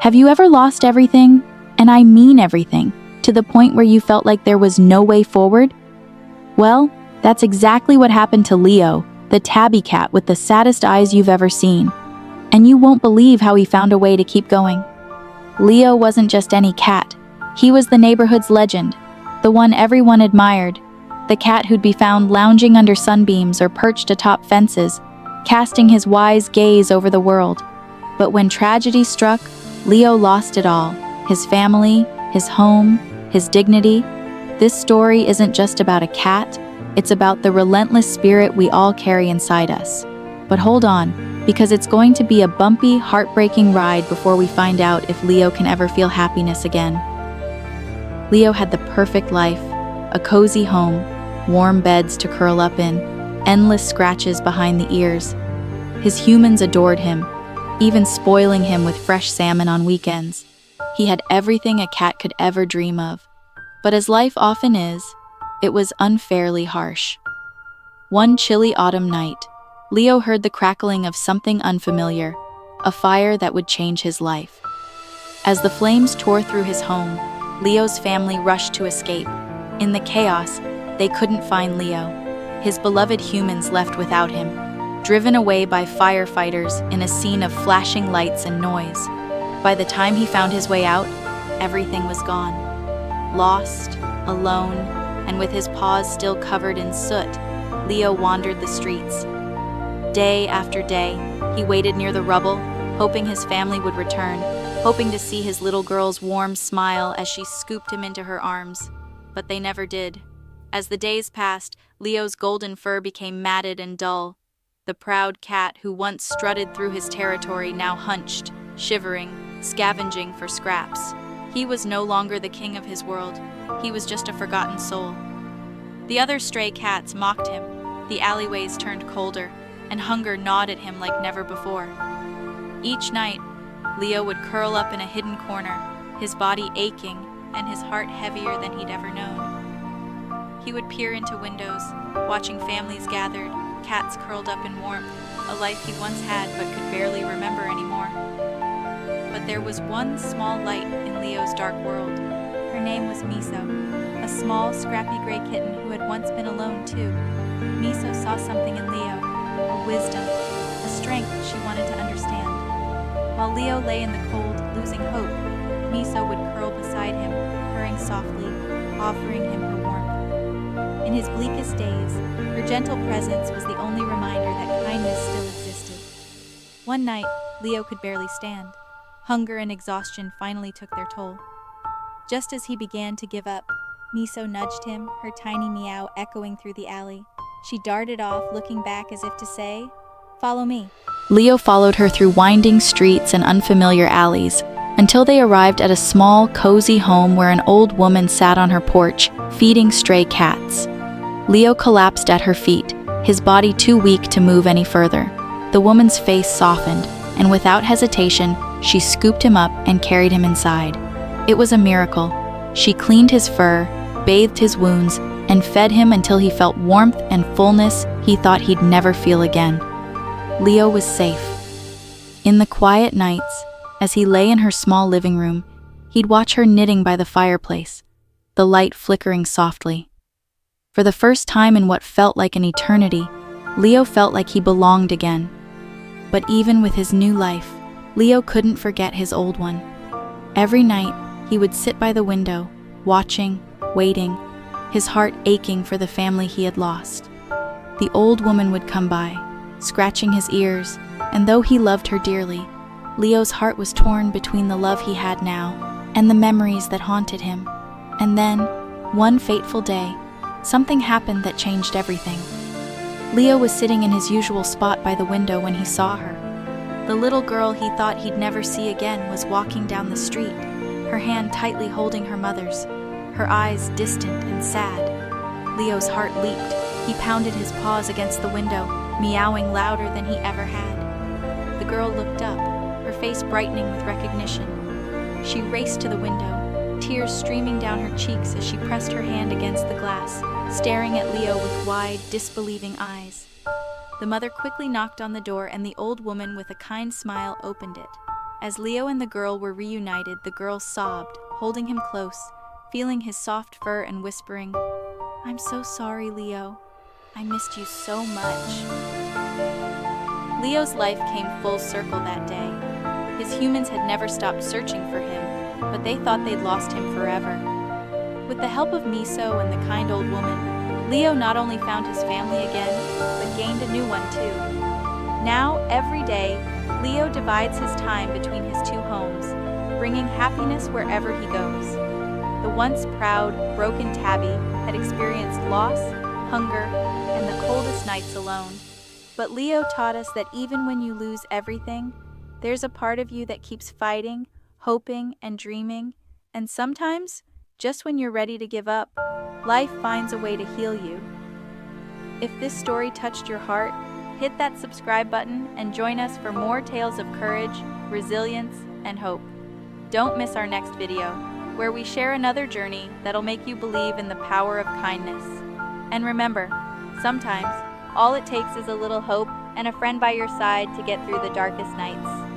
Have you ever lost everything? And I mean everything, to the point where you felt like there was no way forward? Well, that's exactly what happened to Leo, the tabby cat with the saddest eyes you've ever seen. And you won't believe how he found a way to keep going. Leo wasn't just any cat. He was the neighborhood's legend, the one everyone admired, the cat who'd be found lounging under sunbeams or perched atop fences, casting his wise gaze over the world. But when tragedy struck, Leo lost it all: his family, his home, his dignity. This story isn't just about a cat, it's about the relentless spirit we all carry inside us. But hold on, because it's going to be a bumpy, heartbreaking ride before we find out if Leo can ever feel happiness again. Leo had the perfect life: a cozy home, warm beds to curl up in, endless scratches behind the ears. His humans adored him, even spoiling him with fresh salmon on weekends. He had everything a cat could ever dream of. But as life often is, it was unfairly harsh. One chilly autumn night, Leo heard the crackling of something unfamiliar, a fire that would change his life. As the flames tore through his home, Leo's family rushed to escape. In the chaos, they couldn't find Leo. His beloved humans left without him, driven away by firefighters in a scene of flashing lights and noise. By the time he found his way out, everything was gone. Lost, alone, and with his paws still covered in soot, Leo wandered the streets. Day after day, he waited near the rubble, hoping his family would return, hoping to see his little girl's warm smile as she scooped him into her arms. But they never did. As the days passed, Leo's golden fur became matted and dull. The proud cat who once strutted through his territory now hunched, shivering, scavenging for scraps. He was no longer the king of his world. He was just a forgotten soul. The other stray cats mocked him. The alleyways turned colder, and hunger gnawed at him like never before. Each night, Leo would curl up in a hidden corner, his body aching and his heart heavier than he'd ever known. He would peer into windows, watching families gathered, cats curled up in warmth, a life he once had but could barely remember anymore. But there was one small light in Leo's dark world. Her name was Miso, a small, scrappy gray kitten who had once been alone too. Miso saw something in Leo, a wisdom, a strength she wanted to understand. While Leo lay in the cold, losing hope, Miso would curl beside him, purring softly, offering him her warmth. In his bleakest days, her gentle presence was the only reminder that kindness still existed. One night, Leo could barely stand. Hunger and exhaustion finally took their toll. Just as he began to give up, Miso nudged him, her tiny meow echoing through the alley. She darted off, looking back as if to say, "Follow me." Leo followed her through winding streets and unfamiliar alleys, until they arrived at a small, cozy home where an old woman sat on her porch, feeding stray cats. Leo collapsed at her feet, his body too weak to move any further. The woman's face softened, and without hesitation, she scooped him up and carried him inside. It was a miracle. She cleaned his fur, bathed his wounds, and fed him until he felt warmth and fullness he thought he'd never feel again. Leo was safe. In the quiet nights, as he lay in her small living room, he'd watch her knitting by the fireplace, the light flickering softly. For the first time in what felt like an eternity, Leo felt like he belonged again. But even with his new life, Leo couldn't forget his old one. Every night, he would sit by the window, watching, waiting, his heart aching for the family he had lost. The old woman would come by, scratching his ears, and though he loved her dearly, Leo's heart was torn between the love he had now and the memories that haunted him. And then, one fateful day, something happened that changed everything. Leo was sitting in his usual spot by the window when he saw her. The little girl he thought he'd never see again was walking down the street, her hand tightly holding her mother's, her eyes distant and sad. Leo's heart leaped. He pounded his paws against the window, meowing louder than he ever had. The girl looked up, her face brightening with recognition. She raced to the window, tears streaming down her cheeks as she pressed her hand against the glass, staring at Leo with wide, disbelieving eyes. The mother quickly knocked on the door, and the old woman with a kind smile opened it. As Leo and the girl were reunited, the girl sobbed, holding him close, feeling his soft fur and whispering, "I'm so sorry, Leo. I missed you so much." Leo's life came full circle that day. His humans had never stopped searching for him, but they thought they'd lost him forever. With the help of Miso and the kind old woman, Leo not only found his family again, but gained a new one too. Now, every day, Leo divides his time between his two homes, bringing happiness wherever he goes. The once proud, broken tabby had experienced loss, hunger, and the coldest nights alone. But Leo taught us that even when you lose everything, there's a part of you that keeps fighting, hoping, and dreaming, and sometimes, just when you're ready to give up, life finds a way to heal you. If this story touched your heart, hit that subscribe button and join us for more tales of courage, resilience, and hope. Don't miss our next video, where we share another journey that'll make you believe in the power of kindness. And remember, sometimes all it takes is a little hope and a friend by your side to get through the darkest nights.